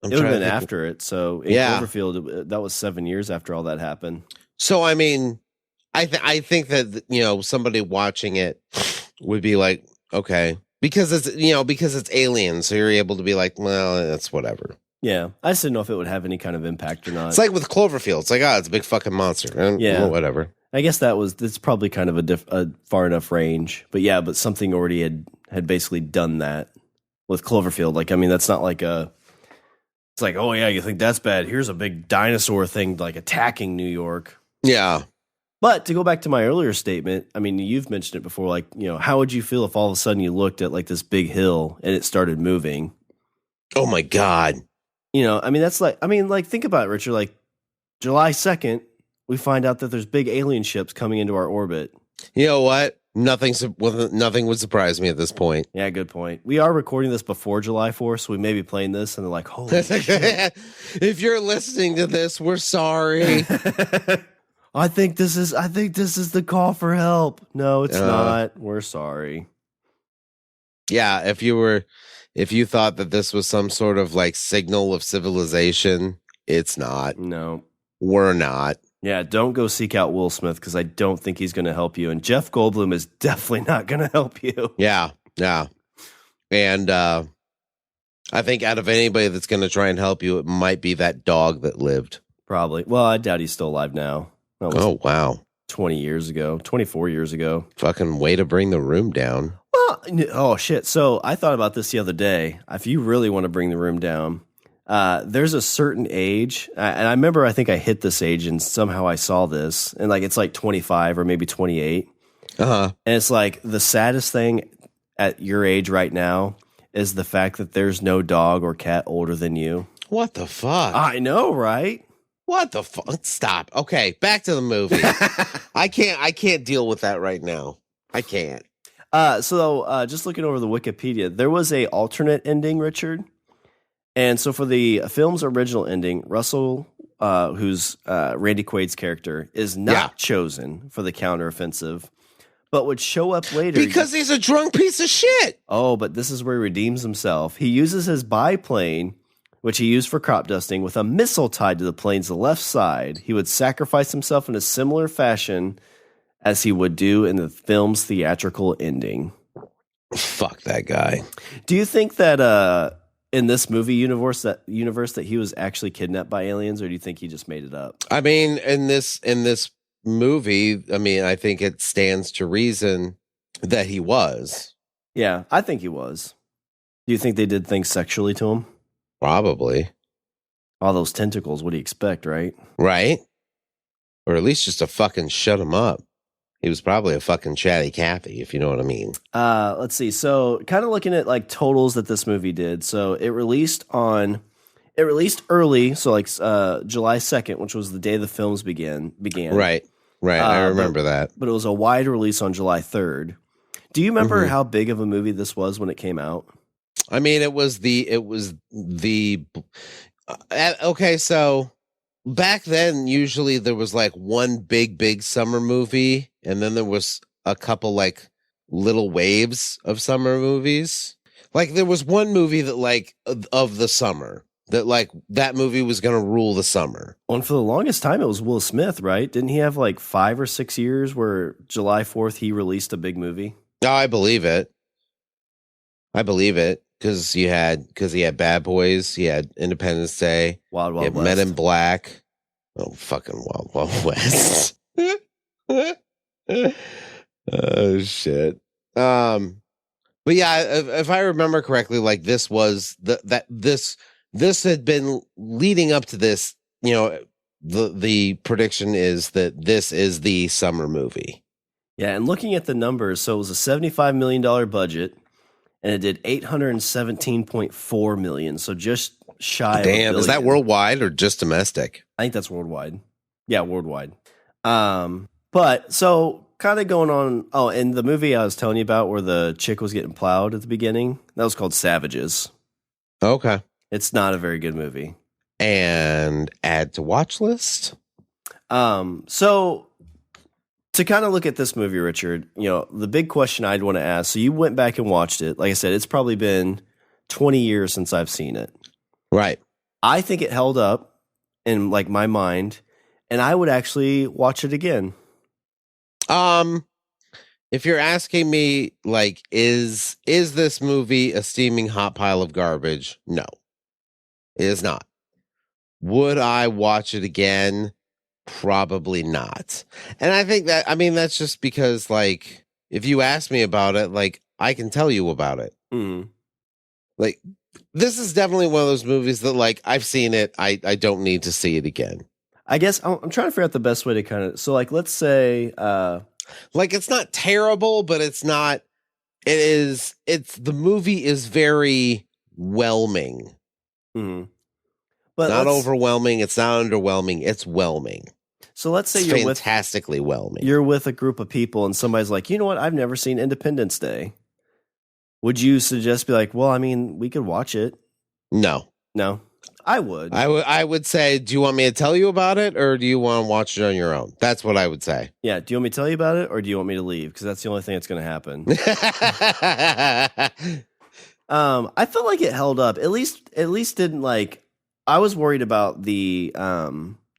would have been after it. So in Cloverfield, that was 7 years after all that happened. So I mean, I think that somebody watching it would be like, okay, because it's aliens, so you're able to be like, well, that's whatever. Yeah, I just didn't know if it would have any kind of impact or not. It's like with Cloverfield. It's like, it's a big fucking monster. And, well, whatever. I guess it's probably kind of a far enough range. But something already had basically done that with Cloverfield. Like, I mean, that's not like it's like, oh yeah, you think that's bad? Here's a big dinosaur thing like attacking New York. Yeah. But to go back to my earlier statement, I mean, you've mentioned it before. Like, how would you feel if all of a sudden you looked at like this big hill and it started moving? Oh my God. I mean, that's like, think about it, Richard. Like, July 2nd, we find out that there's big alien ships coming into our orbit. You know what? Nothing would surprise me at this point. Yeah, good point. We are recording this before July 4th, so we may be playing this, and they're like, holy shit. If you're listening to this, we're sorry. I think this is the call for help. No, it's not. We're sorry. Yeah, if you thought that this was some sort of like signal of civilization, it's not. No. We're not. Yeah, don't go seek out Will Smith, because I don't think he's going to help you. And Jeff Goldblum is definitely not going to help you. Yeah. And I think out of anybody that's going to try and help you, it might be that dog that lived. Probably. Well, I doubt he's still alive now. Oh, wow. 24 years ago. Fucking way to bring the room down. Well, oh, shit. So I thought about this the other day. If you really want to bring the room down, there's a certain age. And I remember, I think I hit this age and somehow I saw this. And like, it's like 25 or maybe 28. Uh-huh. And it's like the saddest thing at your age right now is the fact that there's no dog or cat older than you. What the fuck? I know, right? What the fuck? Stop. Okay, back to the movie. I can't deal with that right now. I can't. So just looking over the Wikipedia, there was a alternate ending, Richard. And so for the film's original ending, Russell, who's Randy Quaid's character, is not chosen for the counteroffensive, but would show up later. Because he's a drunk piece of shit. Oh, but this is where he redeems himself. He uses his biplane, which he used for crop dusting, with a missile tied to the plane's left side. He would sacrifice himself in a similar fashion as he would do in the film's theatrical ending. Fuck that guy. Do you think that in this movie universe that he was actually kidnapped by aliens, or do you think he just made it up? I mean, in this movie, I mean, I think it stands to reason that he was. Yeah, I think he was. Do you think they did things sexually to him? Probably. All those tentacles, what do you expect, right? Right? Or at least just to fucking shut him up. He was probably a fucking chatty Cathy, if you know what I mean. Let's see. So kind of looking at like totals that this movie did. So it released early, so like July 2nd, which was the day the films began. Right. I remember that. But it was a wide release on July 3rd. Do you remember how big of a movie this was when it came out? I mean, okay, so back then, usually there was like one big summer movie, and then there was a couple like little waves of summer movies. Like there was one movie that like of the summer that like that movie was going to rule the summer. Well, and for the longest time, it was Will Smith, right? Didn't he have like 5 or 6 years where July 4th he released a big movie? Oh, I believe it. Because he had Bad Boys, he had Independence Day, Wild Wild West, Men in Black. Oh, fucking Wild Wild West. Oh shit. But yeah, if I remember correctly, like this was this had been leading up to this. You know, the prediction is that this is the summer movie. Yeah, and looking at the numbers, so it was a $75 million budget. And it did $817.4 million, so just shy of $1 billion. Is that worldwide or just domestic? I think that's worldwide. Yeah, worldwide. But so kind of going on. Oh, and the movie I was telling you about where the chick was getting plowed at the beginning, that was called Savages. Okay, it's not a very good movie. And add to watch list. So. To kind of look at this movie, Richard, you know, the big question I'd want to ask, so you went back and watched it. Like I said, it's probably been 20 years since I've seen it. Right. I think it held up in like my mind, and I would actually watch it again. If you're asking me, like, is this movie a steaming hot pile of garbage? No, it is not. Would I watch it again? Probably not. And I think that's just because, like, if you ask me about it, like, I can tell you about it. Mm. Like, this is definitely one of those movies that, like, I've seen it. I don't need to see it again. I guess I'm trying to figure out the best way to kind of, so like, let's say, like, it's not terrible, but it's the movie is very whelming. Mm-hmm. But not overwhelming. It's not underwhelming. It's whelming. So let's say it's fantastically whelming. You're with a group of people and somebody's like, you know what? I've never seen Independence Day. Would you suggest be like, well, I mean, we could watch it? No, I would. I would say, do you want me to tell you about it or do you want to watch it on your own? That's what I would say. Yeah. Do you want me to tell you about it or do you want me to leave? Because that's the only thing that's going to happen. I felt like it held up. At least didn't like. I was worried about the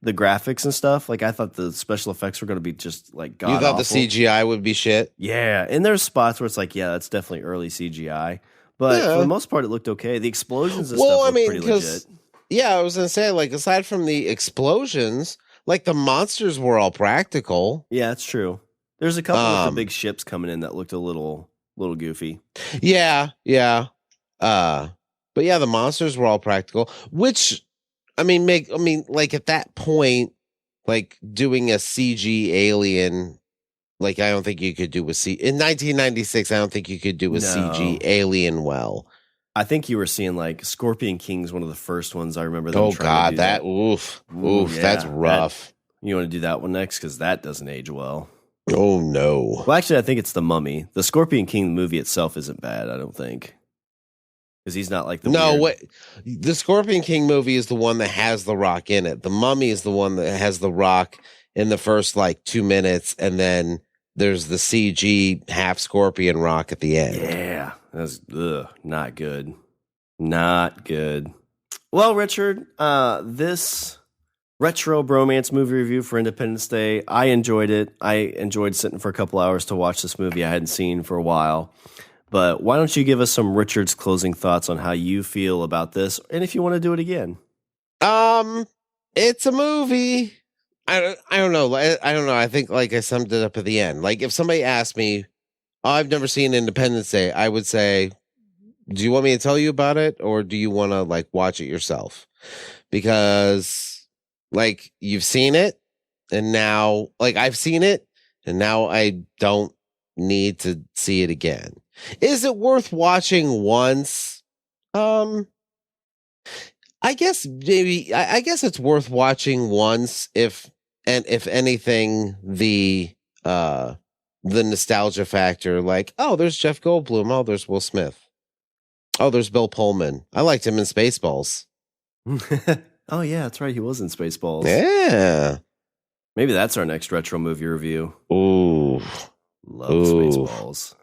graphics and stuff. Like I thought the special effects were going to be just like god. You thought awful. the CGI would be shit? Yeah, and there's spots where it's like, yeah, that's definitely early CGI. But for the most part, it looked okay. The explosions and stuff were pretty legit. Yeah, I was going to say, like, aside from the explosions, like the monsters were all practical. Yeah, that's true. There's a couple of the big ships coming in that looked a little goofy. Yeah. But yeah, the monsters were all practical, which, like at that point, like doing a CG alien, like I don't think you could do in 1996. I don't think you could do a CG alien well. I think you were seeing like Scorpion King's one of the first ones. I remember. Oh God, oof, yeah, that's rough. You want to do that one next because that doesn't age well. Oh no. Well, actually, I think it's the Mummy. The Scorpion King movie itself isn't bad. I don't think. Because he's not like the the Scorpion King movie is the one that has The Rock in it. The Mummy is the one that has The Rock in the first like 2 minutes, and then there's the CG half Scorpion Rock at the end. Yeah, that's not good. Not good. Well, Richard, this retro bromance movie review for Independence Day, I enjoyed it. I enjoyed sitting for a couple hours to watch this movie I hadn't seen for a while. But why don't you give us some Richard's closing thoughts on how you feel about this, and if you want to do it again? It's a movie. I don't know. I think like I summed it up at the end. Like if somebody asked me, "Oh, I've never seen Independence Day," I would say, do you want me to tell you about it, or do you want to like watch it yourself? Because like you've seen it, and now like I've seen it, and now I don't need to see it again. Is it worth watching once? I guess maybe. I guess it's worth watching once if anything, the nostalgia factor, like, oh, there's Jeff Goldblum, oh, there's Will Smith, oh, there's Bill Pullman. I liked him in Spaceballs. Oh yeah, that's right. He was in Spaceballs. Yeah. Maybe that's our next retro movie review. Ooh. Love Spaceballs.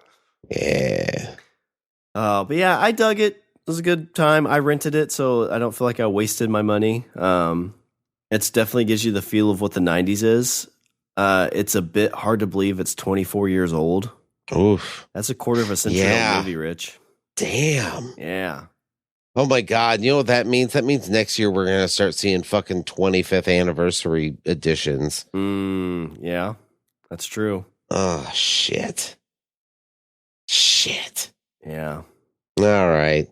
Yeah. But yeah, I dug it. It was a good time. I rented it, so I don't feel like I wasted my money. It definitely gives you the feel of what the 90s is. It's a bit hard to believe it's 24 years old. Oof. That's a quarter of a century old movie, Rich. Damn. Yeah. Oh my God. You know what that means? That means next year we're going to start seeing fucking 25th anniversary editions. Yeah, that's true. Oh, shit. Shit. Yeah. All right.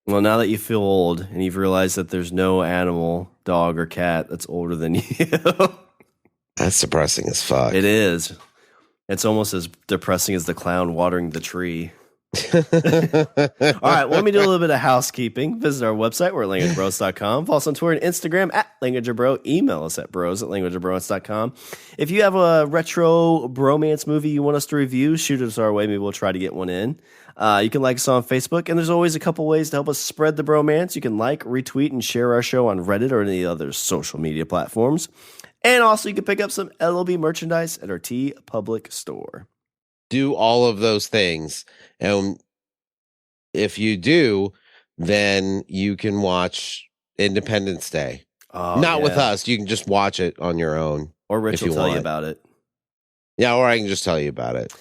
Well, now that you feel old and you've realized that there's no animal, dog, or cat that's older than you. That's depressing as fuck. It is. It's almost as depressing as the clown watering the tree. All right, well, let me do a little bit of housekeeping. Visit our website, we're at languagebros.com. Follow us on Twitter and Instagram at languagebro. Email us at bros@languageofbromance.com. If you have a retro bromance movie you want us to review, shoot us our way. Maybe we'll try to get one in. You can like us on Facebook, and there's always a couple ways to help us spread the bromance. You can like, retweet, and share our show on Reddit or any other social media platforms. And also, you can pick up some LOB merchandise at our T Public store. Do all of those things. And if you do, then you can watch Independence Day. Not with us. You can just watch it on your own. Or Rich will tell you about it. Yeah, or I can just tell you about it.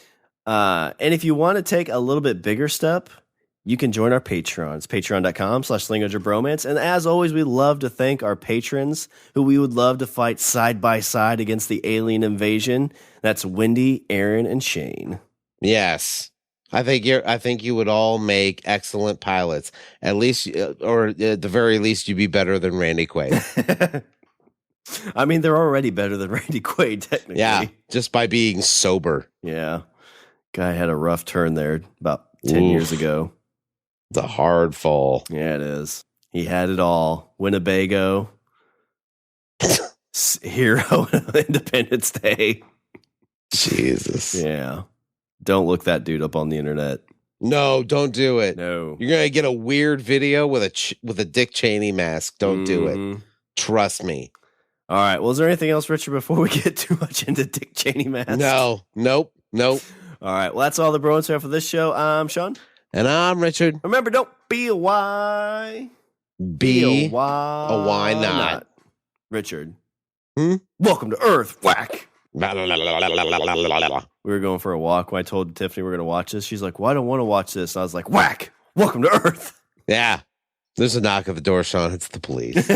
And if you want to take a little bit bigger step, you can join our Patreons, patreon.com/languageofbromance. And as always, we love to thank our patrons who we would love to fight side by side against the alien invasion. That's Wendy, Aaron, and Shane. Yes. I think you would all make excellent pilots. At least, or at the very least, you'd be better than Randy Quaid. I mean, they're already better than Randy Quaid, technically. Yeah, just by being sober. Yeah. Guy had a rough turn there about 10 years ago. It's a hard fall. Yeah, it is. He had it all. Winnebago. Hero of Independence Day. Jesus. Yeah. Don't look that dude up on the internet. No, don't do it. No. You're going to get a weird video with a Dick Cheney mask. Don't do it. Trust me. All right. Well, is there anything else, Richard, before we get too much into Dick Cheney mask? No. Nope. All right. Well, that's all the Bromance have for this show. I'm Shawn. And I'm Richard. Remember, don't be a why. Be a why not. Richard. Welcome to Earth. Whack. We were going for a walk when I told Tiffany we were going to watch this. She's like, well, I don't want to watch this. And I was like, whack. Welcome to Earth. Yeah. There's a knock at the door, Shawn. It's the police.